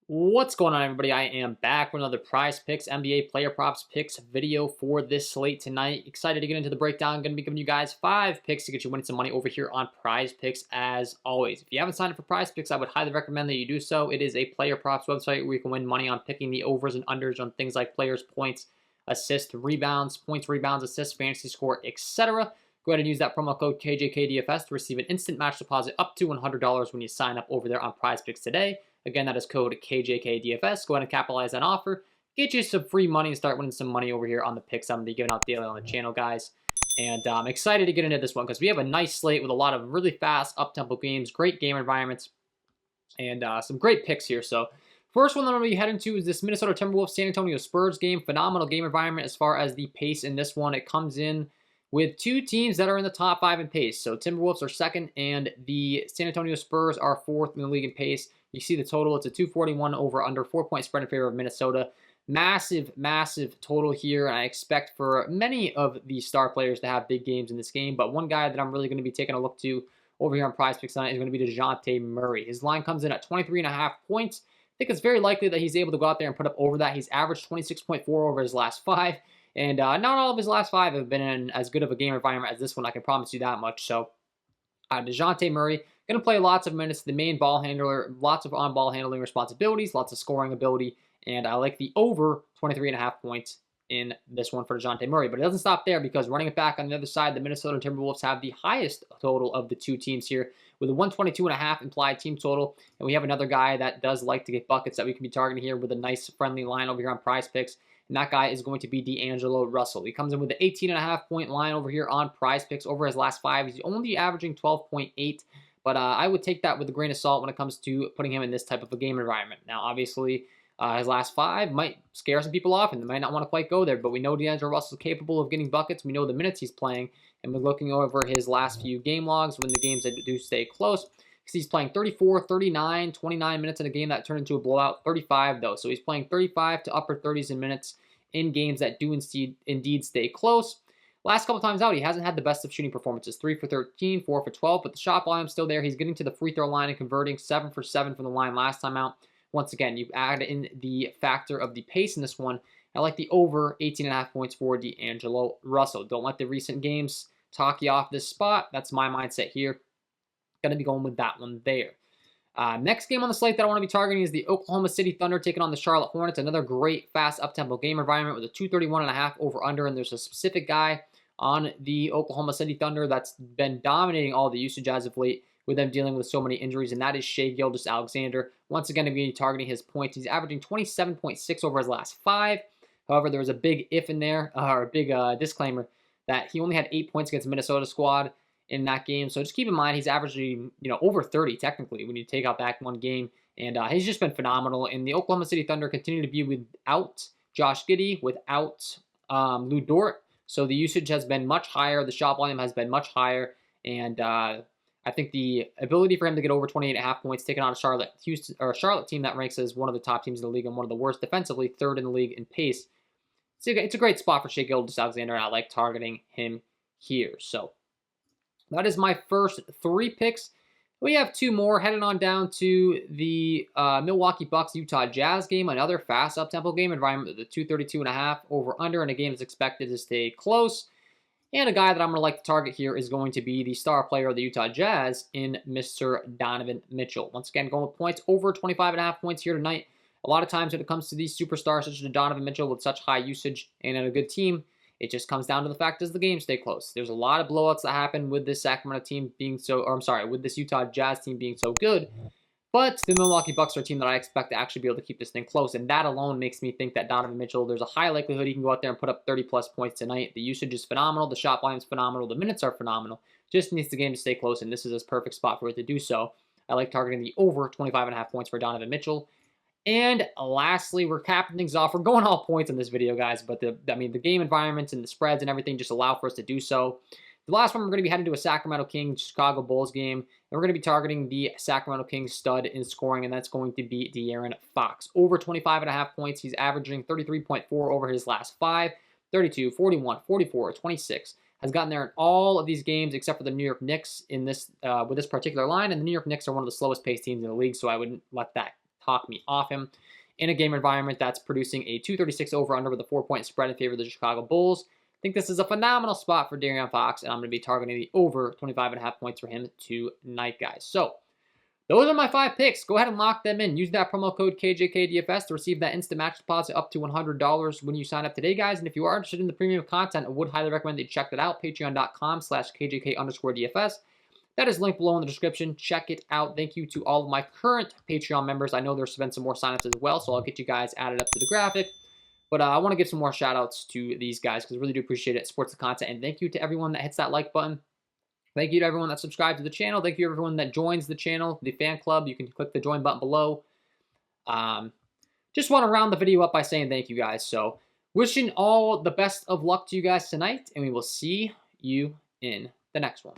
What's going on, everybody? I am back with another Prize Picks NBA Player Props Picks video for this slate tonight. Excited to get into the breakdown. Going to be giving you guys 5 picks to get you winning some money over here on Prize Picks as always. If you haven't signed up for Prize Picks, I would highly recommend that you do so. It is a player props website where you can win money on picking the overs and unders on things like players' points, assists, rebounds, points, rebounds, assists, fantasy score, etc. Go ahead and use that promo code KJK DFS to receive an instant match deposit up to $100 when you sign up over there on Prize Picks today. Again, that is code KJK DFS. Go ahead and capitalize that offer. Get you some free money and start winning some money over here on the picks I'm going to be giving out daily on the channel, guys. And I'm excited to get into this one because we have a nice slate with a lot of really fast, up-tempo games, great game environments, and some great picks here. So first one that I'm going to be heading to is this Minnesota Timberwolves San Antonio Spurs game. Phenomenal game environment as far as the pace in this one. It comes in with two teams that are in the top 5 in pace. So Timberwolves are second, and the San Antonio Spurs are 4th in the league in pace. You see the total. It's a 241 over/under, 4-point spread in favor of Minnesota. Massive, massive total here. And I expect for many of the star players to have big games in this game. But one guy that I'm really going to be taking a look to over here on Prize Picks tonight is going to be DeJounte Murray. His line comes in at 23.5 points. I think it's very likely that he's able to go out there and put up over that. He's averaged 26.4 over his last 5. And not all of his last 5 have been in as good of a game environment as this one. I can promise you that much. So DeJounte Murray, going to play lots of minutes, the main ball handler, lots of on-ball handling responsibilities, lots of scoring ability, and I like the over 23.5 points in this one for DeJounte Murray. But it doesn't stop there because running it back on the other side, the Minnesota Timberwolves have the highest total of the two teams here with a 122.5 implied team total. And we have another guy that does like to get buckets that we can be targeting here with a nice friendly line over here on Prize Picks. And that guy is going to be D'Angelo Russell. He comes in with an 18.5 point line over here on Prize Picks over his last 5. He's only averaging 12.8. But I would take that with a grain of salt when it comes to putting him in this type of a game environment. Now, obviously, his last 5 might scare some people off, and they might not want to quite go there. But we know D'Angelo Russell is capable of getting buckets. We know the minutes he's playing. And we're looking over his last few game logs when the games that do stay close. Because he's playing 34, 39, 29 minutes in a game that turned into a blowout. 35, though. So he's playing 35 to upper 30s in minutes in games that do indeed stay close. Last couple times out, he hasn't had the best of shooting performances. 3 for 13, 4 for 12, but the shot volume's still there. He's getting to the free throw line and converting 7 for 7 from the line last time out. Once again, you add in the factor of the pace in this one. I like the over 18.5 points for D'Angelo Russell. Don't let the recent games talk you off this spot. That's my mindset here. Going to be going with that one there. Next game on the slate that I want to be targeting is the Oklahoma City Thunder taking on the Charlotte Hornets. Another great, fast, up-tempo game environment with a 231.5 over/under, and there's a specific guy on the Oklahoma City Thunder that's been dominating all the usage as of late with them dealing with so many injuries, and that is Shai Gilgeous-Alexander. Once again, I'm going to be targeting his points. He's averaging 27.6 over his last 5. However, there was a big if in there, or a big disclaimer, that he only had 8 points against the Minnesota squad in that game. So just keep in mind he's averaging, over 30 technically when you take out that one game. And he's just been phenomenal. And the Oklahoma City Thunder continue to be without Josh Giddey, without Lou Dort. So the usage has been much higher. The shot volume has been much higher. And I think the ability for him to get over 28.5 points taking on a Charlotte team that ranks as one of the top teams in the league and one of the worst defensively, 3rd in the league in pace. It's a great spot for Shai Gilgeous-Alexander, and I like targeting him here. So that is my first 3 picks. We have 2 more heading on down to the Milwaukee Bucks Utah Jazz game. Another fast up-tempo game environment with a 232.5 over/under, and a game that's expected to stay close. And a guy that I'm going to like to target here is going to be the star player of the Utah Jazz in Mr. Donovan Mitchell. Once again, going with points over 25.5 points here tonight. A lot of times when it comes to these superstars such as Donovan Mitchell with such high usage and in a good team, it just comes down to the fact does the game stay close. There's a lot of blowouts that happen with this Sacramento team being with this Utah Jazz team being so good. But the Milwaukee Bucks are a team that I expect to actually be able to keep this thing close. And that alone makes me think that Donovan Mitchell, there's a high likelihood he can go out there and put up 30-plus points tonight. The usage is phenomenal. The shot volume is phenomenal. The minutes are phenomenal. Just needs the game to stay close, and this is a perfect spot for it to do so. I like targeting the over 25.5 points for Donovan Mitchell. And lastly, we're capping things off. We're going all points in this video, guys, but the game environments and the spreads and everything just allow for us to do so. The last one, we're going to be heading to a Sacramento Kings Chicago Bulls game, and we're going to be targeting the Sacramento Kings stud in scoring, and that's going to be De'Aaron Fox. Over 25.5 points. He's averaging 33.4 over his last 5, 32, 41, 44, 26. Has gotten there in all of these games except for the New York Knicks in this with this particular line, and the New York Knicks are one of the slowest paced teams in the league, so I wouldn't let that talk me off him. In a game environment that's producing a 236 over-under with a 4-point spread in favor of the Chicago Bulls, I think this is a phenomenal spot for De'Aaron Fox, and I'm going to be targeting the over 25.5 points for him tonight, guys. So, those are my 5 picks. Go ahead and lock them in. Use that promo code KJK DFS to receive that instant max deposit up to $100 when you sign up today, guys. And if you are interested in the premium content, I would highly recommend that you check that out. Patreon.com/KJK_DFS. That is linked below in the description. Check it out. Thank you to all of my current Patreon members. I know there's been some more signups as well, so I'll get you guys added up to the graphic. But I want to give some more shout-outs to these guys because I really do appreciate it. It supports the content. And thank you to everyone that hits that like button. Thank you to everyone that subscribes to the channel. Thank you to everyone that joins the channel, the fan club. You can click the join button below. Just want to round the video up by saying thank you, guys. So wishing all the best of luck to you guys tonight, and we will see you in the next one.